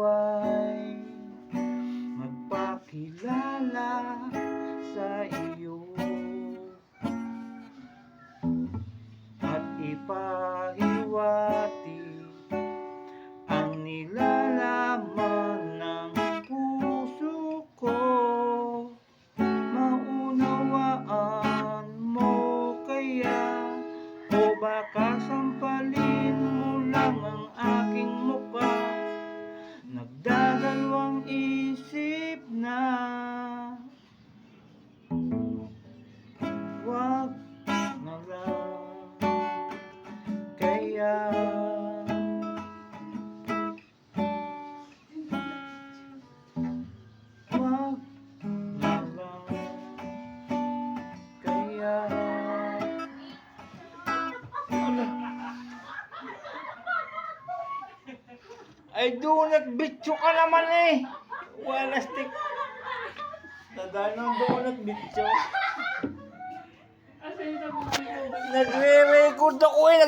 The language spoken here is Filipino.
nawa'y magpakilala sa iyo at ipahiwati ang nilalaman ng puso ko. Maunawaan mo kaya, o baka sampalin mo lang ang aking mukha? Nagdadalawang isip na, wag na lang kaya. Wag na lang kaya. Ay, donut bitcho ka naman eh. Wala stick. Tadaan ng donut bitcho. Nagre-record ako eh.